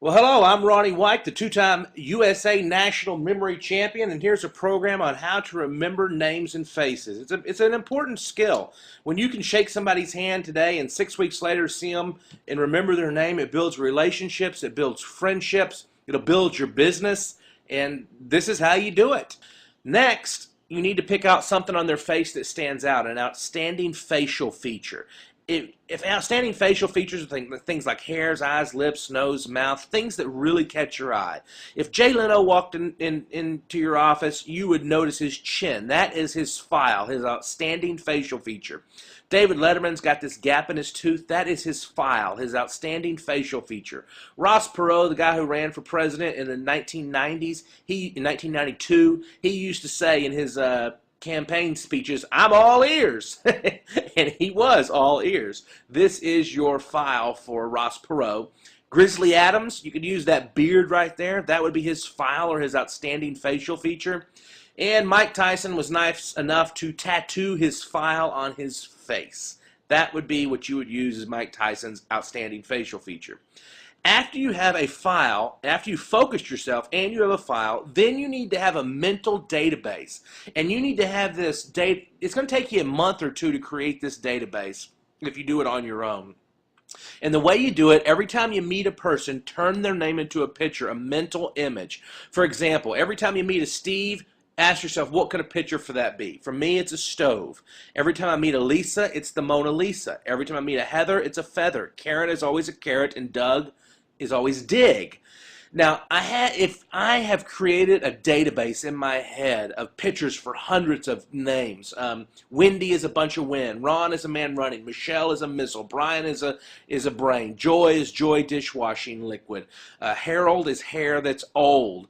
Well, hello, I'm Ronnie White, the two-time USA National Memory Champion, and here's a program on how to remember names and faces. It's an important skill. When you can shake somebody's hand today and 6 weeks later see them and remember their name, it builds relationships, it builds friendships, it'll build your business, and this is how you do it. Next, you need to pick out something on their face that stands out, an outstanding facial feature. If outstanding facial features are things like hairs, eyes, lips, nose, mouth, things that really catch your eye. If Jay Leno walked into your office, you would notice his chin. That is his file, his outstanding facial feature. David Letterman's got this gap in his tooth. That is his file, his outstanding facial feature. Ross Perot, the guy who ran for president in the 1990s, in 1992, he used to say in his campaign speeches, "I'm all ears." And he was all ears. This is your file for Ross Perot. Grizzly Adams, you could use that beard right there. That would be his file or his outstanding facial feature. And Mike Tyson was nice enough to tattoo his file on his face. That would be what you would use as Mike Tyson's outstanding facial feature. After you have a file, after you've focused yourself and you have a file, then you need to have a mental database. And you need to have this data. It's going to take you a month or two to create this database if you do it on your own. And the way you do it, every time you meet a person, turn their name into a picture, a mental image. For example, every time you meet a Steve, ask yourself, what could a picture for that be? For me, it's a stove. Every time I meet a Lisa, it's the Mona Lisa. Every time I meet a Heather, it's a feather. Karen is always a carrot, and Doug is always dig. Now, if I have created a database in my head of pictures for hundreds of names. Wendy is a bunch of wind. Ron is a man running. Michelle is a missile. Brian is a brain. Joy is joy dishwashing liquid. Harold is hair that's old.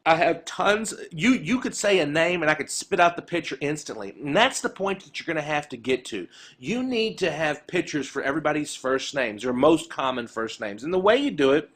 I have tons. You could say a name and I could spit out the picture instantly. And that's the point that you're going to have to get to. You need to have pictures for everybody's first names, or most common first names. And the way you do it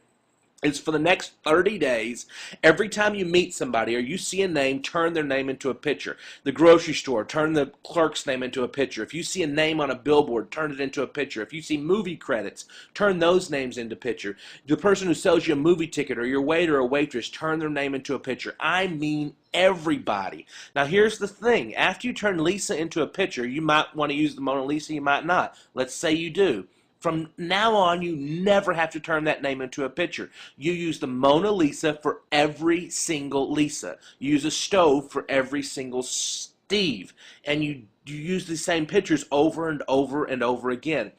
is for the next 30 days, every time you meet somebody or you see a name, turn their name into a picture. The grocery store, turn the clerk's name into a picture. If you see a name on a billboard, turn it into a picture. If you see movie credits, turn those names into picture. The person who sells you a movie ticket, or your waiter or waitress, turn their name into a picture. I mean everybody. Now here's the thing. After you turn Lisa into a picture, you might want to use the Mona Lisa, you might not. Let's say you do. From now on, you never have to turn that name into a picture. You use the Mona Lisa for every single Lisa. You use a stove for every single Steve. And you use the same pictures over and over and over again.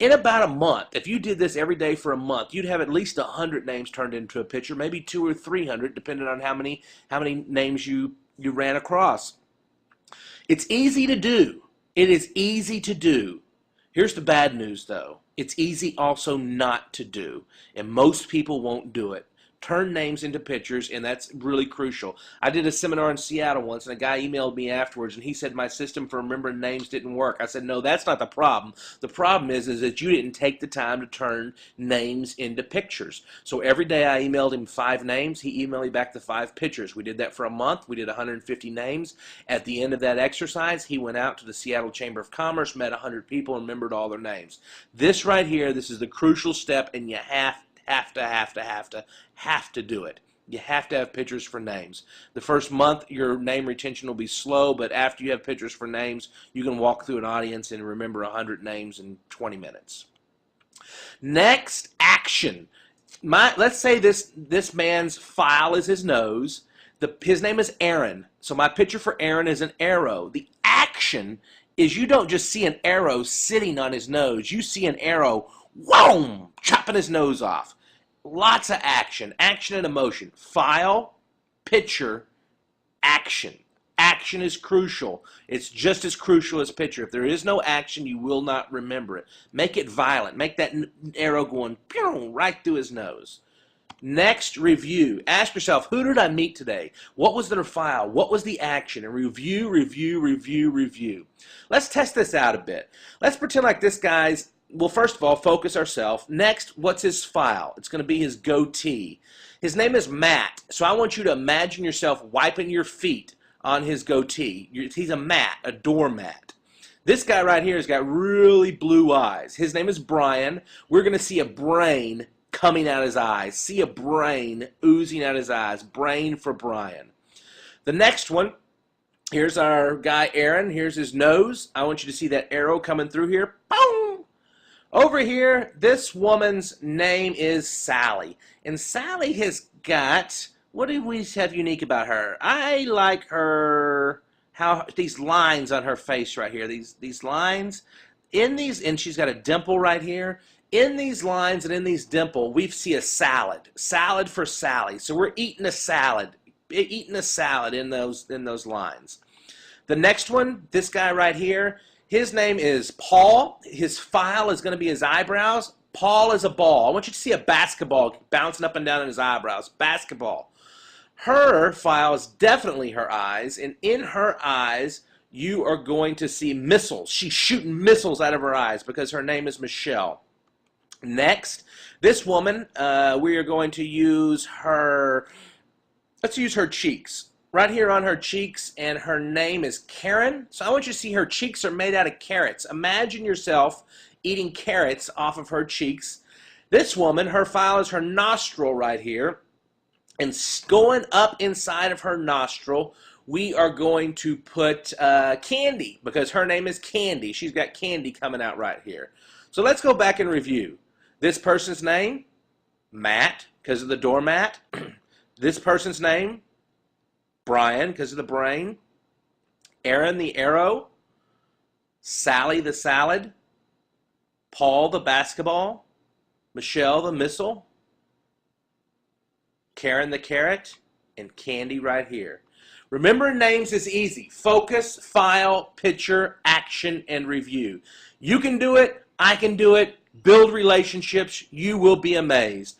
In about a month, if you did this every day for a month, you'd have at least 100 names turned into a picture, maybe 200 or 300, depending on how many names you ran across. It's easy to do. It is easy to do. Here's the bad news, though. It's easy also not to do, and most people won't do it. Turn names into pictures, and that's really crucial. I did a seminar in Seattle once, and a guy emailed me afterwards, and he said my system for remembering names didn't work. I said, no, that's not the problem. The problem is that you didn't take the time to turn names into pictures. So every day I emailed him 5 names. He emailed me back the 5 pictures. We did that for a month. We did 150 names. At the end of that exercise, he went out to the Seattle Chamber of Commerce, met 100 people, and remembered all their names. This right here, this is the crucial step, and you have to do it. You have to have pictures for names. The first month, your name retention will be slow, but after you have pictures for names, you can walk through an audience and remember 100 names in 20 minutes. Next, action. Let's say this man's file is his nose. His name is Aaron. So my picture for Aaron is an arrow. The action is you don't just see an arrow sitting on his nose. You see an arrow, whoom, chopping his nose off. Lots of action and emotion. File, picture, action. Action is crucial. It's just as crucial as picture. If there is no action, you will not remember it. Make it violent. Make that arrow going pew, right through his nose. Next, review. Ask yourself, who did I meet today? What was their file? What was the action? And review. Let's test this out a bit. Let's pretend like this guy's. Well, first of all, focus ourselves. Next, what's his file? It's going to be his goatee. His name is Matt, so I want you to imagine yourself wiping your feet on his goatee. He's a mat, a doormat. This guy right here has got really blue eyes. His name is Brian. We're going to see a brain coming out his eyes. See a brain oozing out his eyes. Brain for Brian. The next one, here's our guy Aaron. Here's his nose. I want you to see that arrow coming through here. Boom! Over here, this woman's name is Sally. And Sally has got, what do we have unique about her? I like her, how these lines on her face right here. These lines, and she's got a dimple right here. In these lines and in these dimple, we see a salad. Salad for Sally. So we're eating a salad. Eating a salad in those lines. The next one, this guy right here, his name is Paul. His file is going to be his eyebrows. Paul is a ball. I want you to see a basketball bouncing up and down in his eyebrows. Basketball. Her file is definitely her eyes, and in her eyes, you are going to see missiles. She's shooting missiles out of her eyes because her name is Michelle. Next, this woman, we are going to use her, let's use her cheeks. Right here on her cheeks, and her name is Karen. So I want you to see her cheeks are made out of carrots. Imagine yourself eating carrots off of her cheeks. This woman, her file is her nostril right here. And going up inside of her nostril, we are going to put Candy, because her name is Candy. She's got candy coming out right here. So let's go back and review. This person's name, Matt, because of the doormat. This person's name, Brian, because of the brain. Aaron, the arrow. Sally, the salad. Paul, the basketball. Michelle, the missile. Karen, the carrot. And Candy right here. Remembering names is easy. Focus, file, picture, action, and review. You can do it. I can do it. Build relationships. You will be amazed.